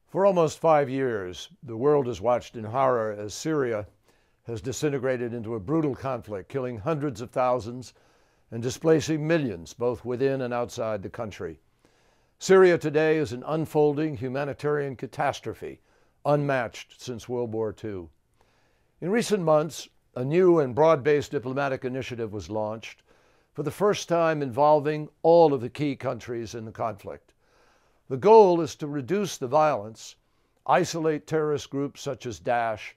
For almost 5 years, the world has watched in horror as Syria has disintegrated into a brutal conflict, killing hundreds of thousands and displacing millions, both within and outside the country. Syria today is an unfolding humanitarian catastrophe, unmatched since World War II. In recent months, a new and broad-based diplomatic initiative was launched, for the first time involving all of the key countries in the conflict. The goal is to reduce the violence, isolate terrorist groups such as Daesh,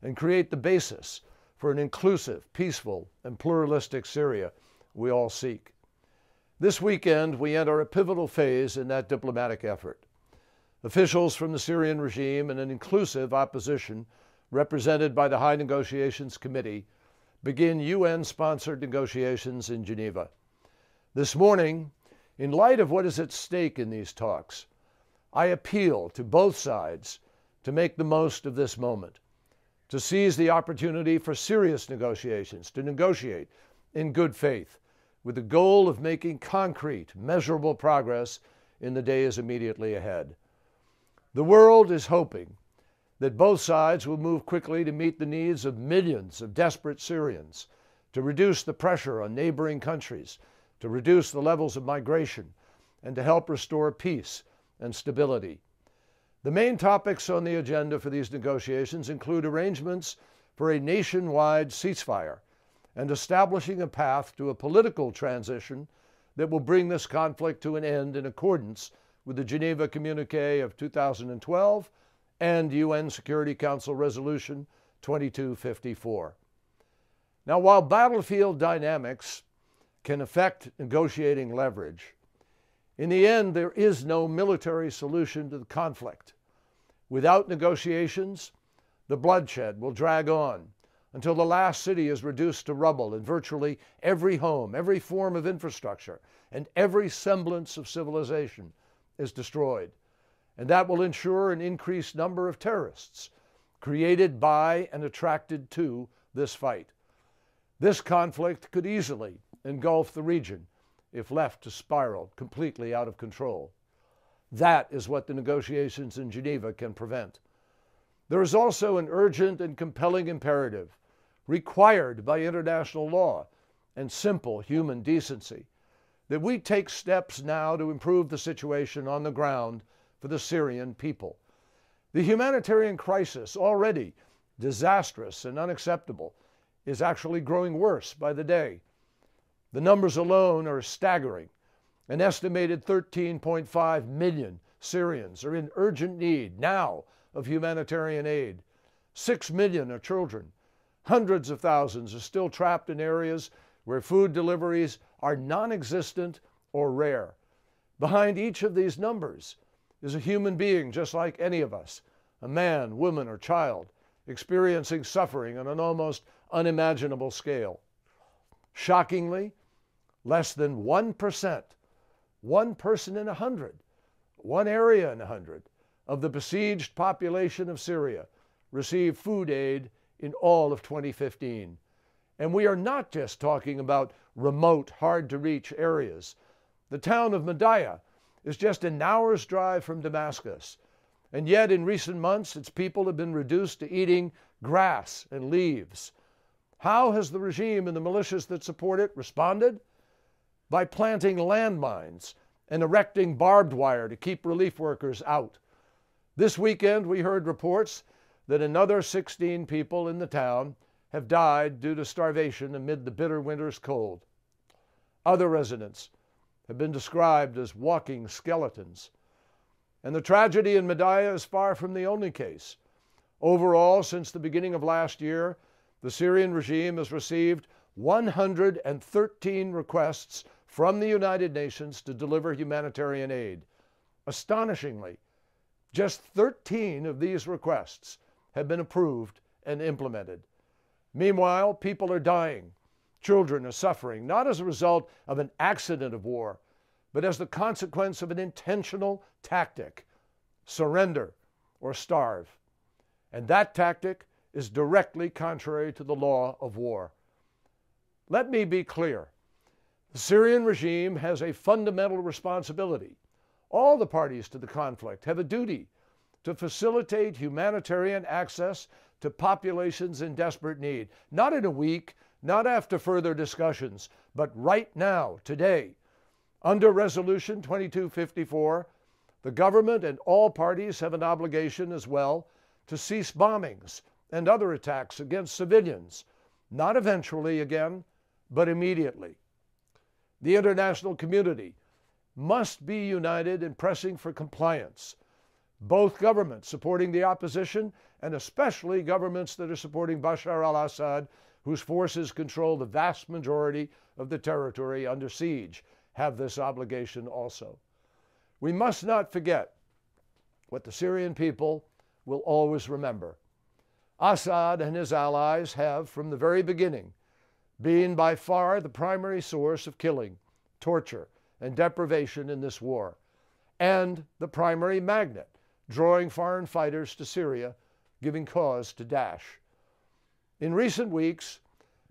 and create the basis for an inclusive, peaceful, and pluralistic Syria we all seek. This weekend, we enter a pivotal phase in that diplomatic effort. Officials from the Syrian regime and an inclusive opposition, represented by the High Negotiations Committee, begin UN-sponsored negotiations in Geneva. This morning, in light of what is at stake in these talks, I appeal to both sides to make the most of this moment, to seize the opportunity for serious negotiations, to negotiate in good faith, with the goal of making concrete, measurable progress in the days immediately ahead. The world is hoping that both sides will move quickly to meet the needs of millions of desperate Syrians, to reduce the pressure on neighboring countries, to reduce the levels of migration, and to help restore peace and stability. The main topics on the agenda for these negotiations include arrangements for a nationwide ceasefire and establishing a path to a political transition that will bring this conflict to an end in accordance with the Geneva Communiqué of 2012 and UN Security Council Resolution 2254. Now, while battlefield dynamics can affect negotiating leverage, in the end, there is no military solution to the conflict. Without negotiations, the bloodshed will drag on until the last city is reduced to rubble and virtually every home, every form of infrastructure, and every semblance of civilization is destroyed. And that will ensure an increased number of terrorists created by and attracted to this fight. This conflict could easily engulf the region if left to spiral completely out of control. That is what the negotiations in Geneva can prevent. There is also an urgent and compelling imperative required by international law and simple human decency that we take steps now to improve the situation on the ground for the Syrian people. The humanitarian crisis, already disastrous and unacceptable, is actually growing worse by the day. The numbers alone are staggering. An estimated 13.5 million Syrians are in urgent need now of humanitarian aid. 6 million are children. Hundreds of thousands are still trapped in areas where food deliveries are non-existent or rare. Behind each of these numbers is a human being just like any of us, a man, woman, or child, experiencing suffering on an almost unimaginable scale. Shockingly, less than 1%, one person in 100, one area in 100, of the besieged population of Syria received food aid in all of 2015. And we are not just talking about remote, hard-to-reach areas. The town of Madaya is just an hour's drive from Damascus, and yet in recent months its people have been reduced to eating grass and leaves. How has the regime and the militias that support it responded? By planting landmines and erecting barbed wire to keep relief workers out. This weekend we heard reports that another 16 people in the town have died due to starvation amid the bitter winter's cold. Other residents have been described as walking skeletons. And the tragedy in Madaya is far from the only case. Overall, since the beginning of last year, the Syrian regime has received 113 requests from the United Nations to deliver humanitarian aid. Astonishingly, just 13 of these requests have been approved and implemented. Meanwhile, people are dying. Children are suffering, not as a result of an accident of war, but as the consequence of an intentional tactic: surrender or starve. And that tactic is directly contrary to the law of war. Let me be clear. The Syrian regime has a fundamental responsibility. All the parties to the conflict have a duty to facilitate humanitarian access to populations in desperate need. Not in a week, not after further discussions, but right now, today. Under Resolution 2254, the government and all parties have an obligation as well to cease bombings and other attacks against civilians, not eventually again, but immediately. The international community must be united in pressing for compliance. Both governments supporting the opposition, and especially governments that are supporting Bashar al-Assad, whose forces control the vast majority of the territory under siege, have this obligation also. We must not forget what the Syrian people will always remember. Assad and his allies have, from the very beginning, been by far the primary source of killing, torture, and deprivation in this war, and the primary magnet drawing foreign fighters to Syria, giving cause to Daesh. In recent weeks,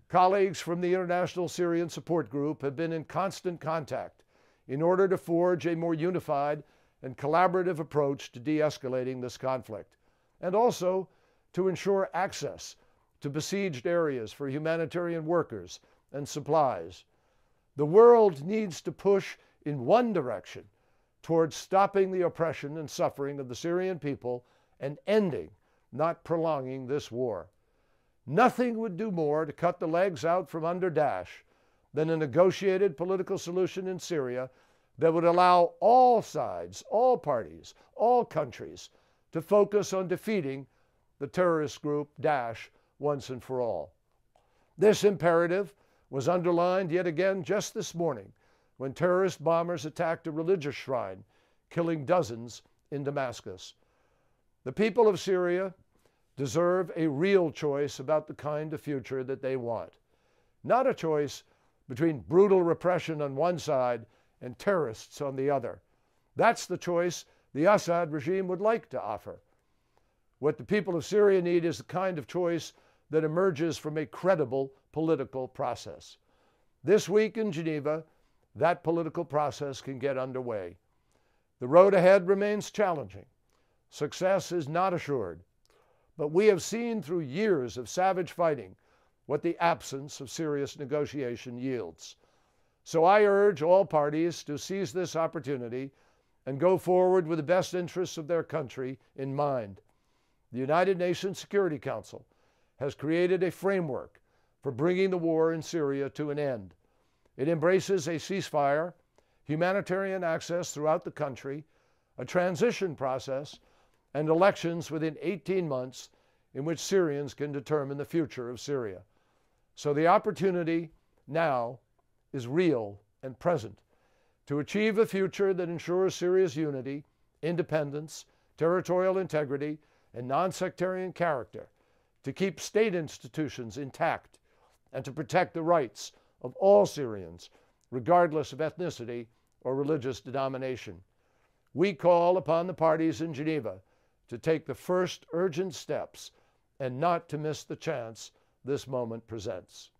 colleagues from the International Syrian Support Group have been in constant contact in order to forge a more unified and collaborative approach to de-escalating this conflict, and also to ensure access to besieged areas for humanitarian workers and supplies. The world needs to push in one direction towards stopping the oppression and suffering of the Syrian people and ending, not prolonging, this war. Nothing would do more to cut the legs out from under Daesh than a negotiated political solution in Syria that would allow all sides, all parties, all countries to focus on defeating the terrorist group Daesh once and for all. This imperative was underlined yet again just this morning when terrorist bombers attacked a religious shrine, killing dozens in Damascus. The people of Syria deserve a real choice about the kind of future that they want, not a choice between brutal repression on one side and terrorists on the other. That's the choice the Assad regime would like to offer. What the people of Syria need is the kind of choice that emerges from a credible political process. This week in Geneva, that political process can get underway. The road ahead remains challenging. Success is not assured, but we have seen through years of savage fighting what the absence of serious negotiation yields. So I urge all parties to seize this opportunity and go forward with the best interests of their country in mind. The United Nations Security Council has created a framework for bringing the war in Syria to an end. It embraces a ceasefire, humanitarian access throughout the country, a transition process, and elections within 18 months in which Syrians can determine the future of Syria. So the opportunity now is real and present to achieve a future that ensures Syria's unity, independence, territorial integrity, and non-sectarian character, to keep state institutions intact, and to protect the rights of all Syrians, regardless of ethnicity or religious denomination. We call upon the parties in Geneva to take the first urgent steps and not to miss the chance this moment presents.